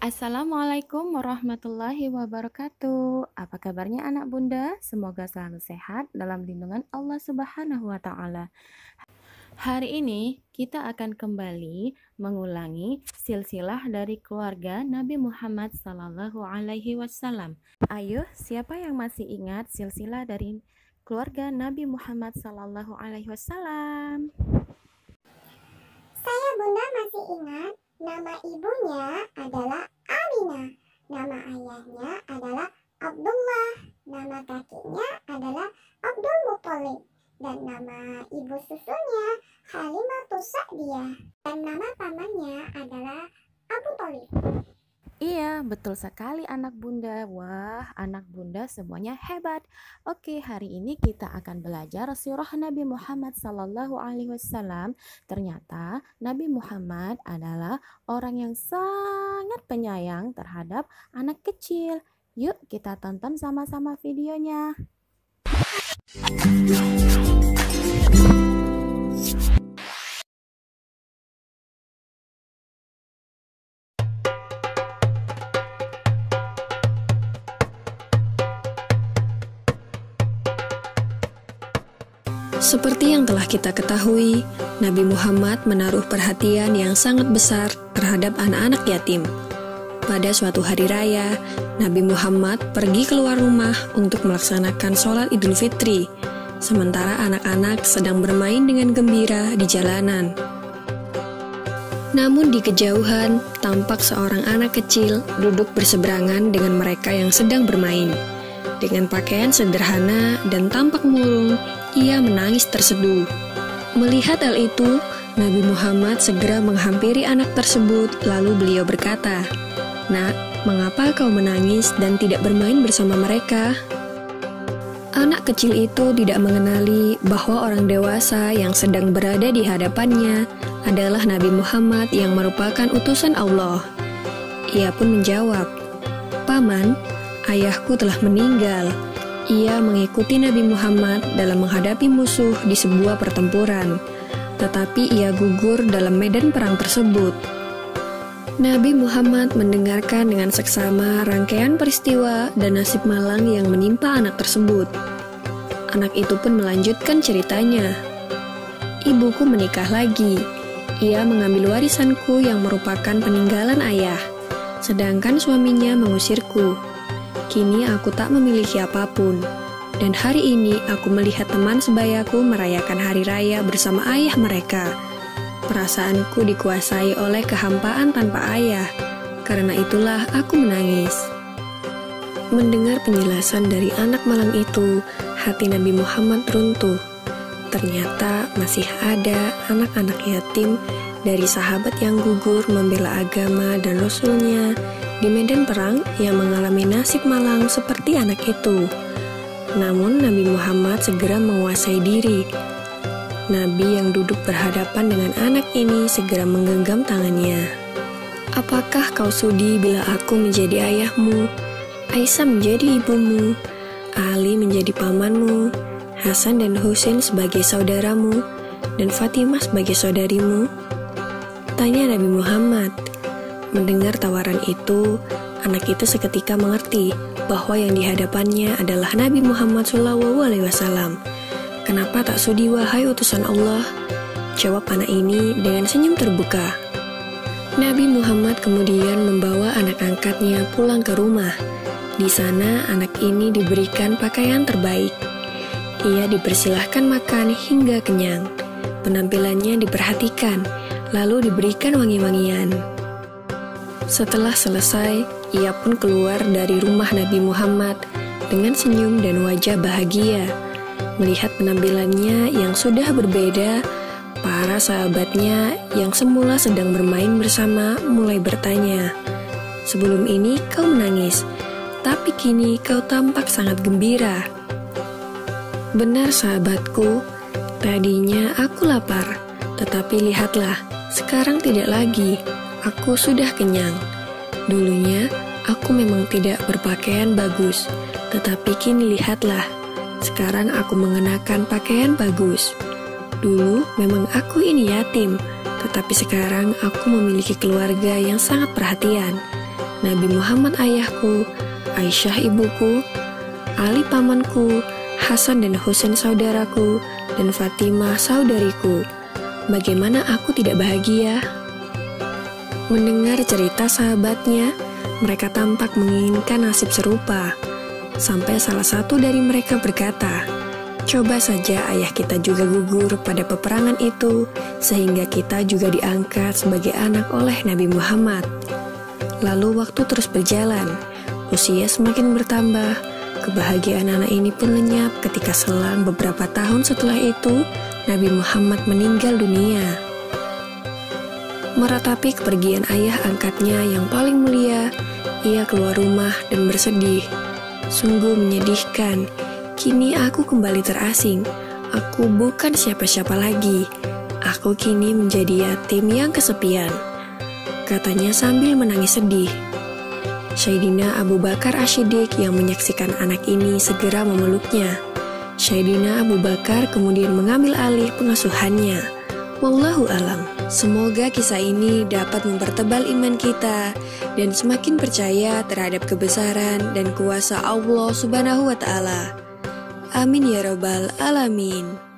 Assalamualaikum warahmatullahi wabarakatuh. Apa kabarnya anak bunda? Semoga selalu sehat dalam lindungan Allah Subhanahu wa Ta'ala. Hari ini kita akan kembali mengulangi silsilah dari keluarga Nabi Muhammad Sallallahu Alaihi Wasallam. Ayo, siapa yang masih ingat silsilah dari keluarga Nabi Muhammad Sallallahu Alaihi Wasallam? Saya Bunda masih ingat nama ibunya adalah Aminah, nama ayahnya adalah Abdullah, nama kakeknya adalah Abdul Muthalib, dan nama ibu susunya Halimatus Sa'diyah, dan nama pamannya adalah Abu Thalib. Iya, betul sekali anak bunda. Wah, anak bunda semuanya hebat. Oke, hari ini kita akan belajar sirah Nabi Muhammad Sallallahu Alaihi Wasallam. Ternyata Nabi Muhammad adalah orang yang sangat penyayang terhadap anak kecil. Yuk kita tonton sama-sama videonya. Seperti yang telah kita ketahui, Nabi Muhammad menaruh perhatian yang sangat besar terhadap anak-anak yatim. Pada suatu hari raya, Nabi Muhammad pergi keluar rumah untuk melaksanakan sholat Idul Fitri, sementara anak-anak sedang bermain dengan gembira di jalanan. Namun di kejauhan, tampak seorang anak kecil duduk berseberangan dengan mereka yang sedang bermain. Dengan pakaian sederhana dan tampak murung, ia menangis terseduh. Melihat hal itu, Nabi Muhammad segera menghampiri anak tersebut, lalu beliau berkata, "Nak, mengapa kau menangis dan tidak bermain bersama mereka?" Anak kecil itu tidak mengenali bahwa orang dewasa yang sedang berada di hadapannya adalah Nabi Muhammad yang merupakan utusan Allah. Ia pun menjawab, "Paman, ayahku telah meninggal." Ia mengikuti Nabi Muhammad dalam menghadapi musuh di sebuah pertempuran, tetapi ia gugur dalam medan perang tersebut. Nabi Muhammad mendengarkan dengan seksama rangkaian peristiwa dan nasib malang yang menimpa anak tersebut. Anak itu pun melanjutkan ceritanya. "Ibuku menikah lagi. Ia mengambil warisanku yang merupakan peninggalan ayah, sedangkan suaminya mengusirku. Kini aku tak memiliki apapun, dan hari ini aku melihat teman sebayaku merayakan hari raya bersama ayah mereka. Perasaanku dikuasai oleh kehampaan tanpa ayah, karena itulah aku menangis." Mendengar penjelasan dari anak malang itu, hati Nabi Muhammad runtuh. Ternyata masih ada anak-anak yatim dari sahabat yang gugur membela agama dan Rasulnya di medan perang yang mengalami nasib malang seperti anak itu. Namun Nabi Muhammad segera menguasai diri. Nabi yang duduk berhadapan dengan anak ini segera menggenggam tangannya. "Apakah kau sudi bila aku menjadi ayahmu, Aisyah menjadi ibumu, Ali menjadi pamanmu, Hasan dan Husain sebagai saudaramu, dan Fatimah sebagai saudarimu?" Tanya Nabi Muhammad. Mendengar tawaran itu, anak itu seketika mengerti bahwa yang dihadapannya adalah Nabi Muhammad SAW. "Kenapa tak sudi wahai utusan Allah?" jawab anak ini dengan senyum terbuka. Nabi Muhammad kemudian membawa anak angkatnya pulang ke rumah. Di sana anak ini diberikan pakaian terbaik. Ia dipersilahkan makan hingga kenyang. Penampilannya diperhatikan, lalu diberikan wangi-wangian. Setelah selesai, ia pun keluar dari rumah Nabi Muhammad dengan senyum dan wajah bahagia. Melihat penampilannya yang sudah berbeda, para sahabatnya yang semula sedang bermain bersama mulai bertanya, "Sebelum ini kau menangis, tapi kini kau tampak sangat gembira." "Benar sahabatku, tadinya aku lapar, tetapi lihatlah, sekarang tidak lagi. Aku sudah kenyang. Dulunya, aku memang tidak berpakaian bagus, tetapi kini lihatlah, sekarang aku mengenakan pakaian bagus. Dulu memang aku ini yatim, tetapi sekarang aku memiliki keluarga yang sangat perhatian. Nabi Muhammad ayahku, Aisyah ibuku, Ali pamanku, Hasan dan Husain saudaraku, dan Fatimah saudariku. Bagaimana aku tidak bahagia? Mendengar cerita sahabatnya, mereka tampak menginginkan nasib serupa. Sampai salah satu dari mereka berkata, "Coba saja ayah kita juga gugur pada peperangan itu, sehingga kita juga diangkat sebagai anak oleh Nabi Muhammad." Lalu waktu terus berjalan, usia semakin bertambah, kebahagiaan anak ini pun lenyap ketika selang beberapa tahun setelah itu, Nabi Muhammad meninggal dunia. Meratapi kepergian ayah angkatnya yang paling mulia, ia keluar rumah dan bersedih. Sungguh menyedihkan, kini aku kembali terasing. Aku bukan siapa-siapa lagi. Aku kini menjadi yatim yang kesepian, katanya sambil menangis sedih. Sayyidina Abu Bakar Asy-Syiddiq yang menyaksikan anak ini segera memeluknya. Sayyidina Abu Bakar kemudian mengambil alih pengasuhannya. Wallahu alam. Semoga kisah ini dapat mempertebal iman kita dan semakin percaya terhadap kebesaran dan kuasa Allah Subhanahu wa Ta'ala. Amin ya Rabbal Alamin.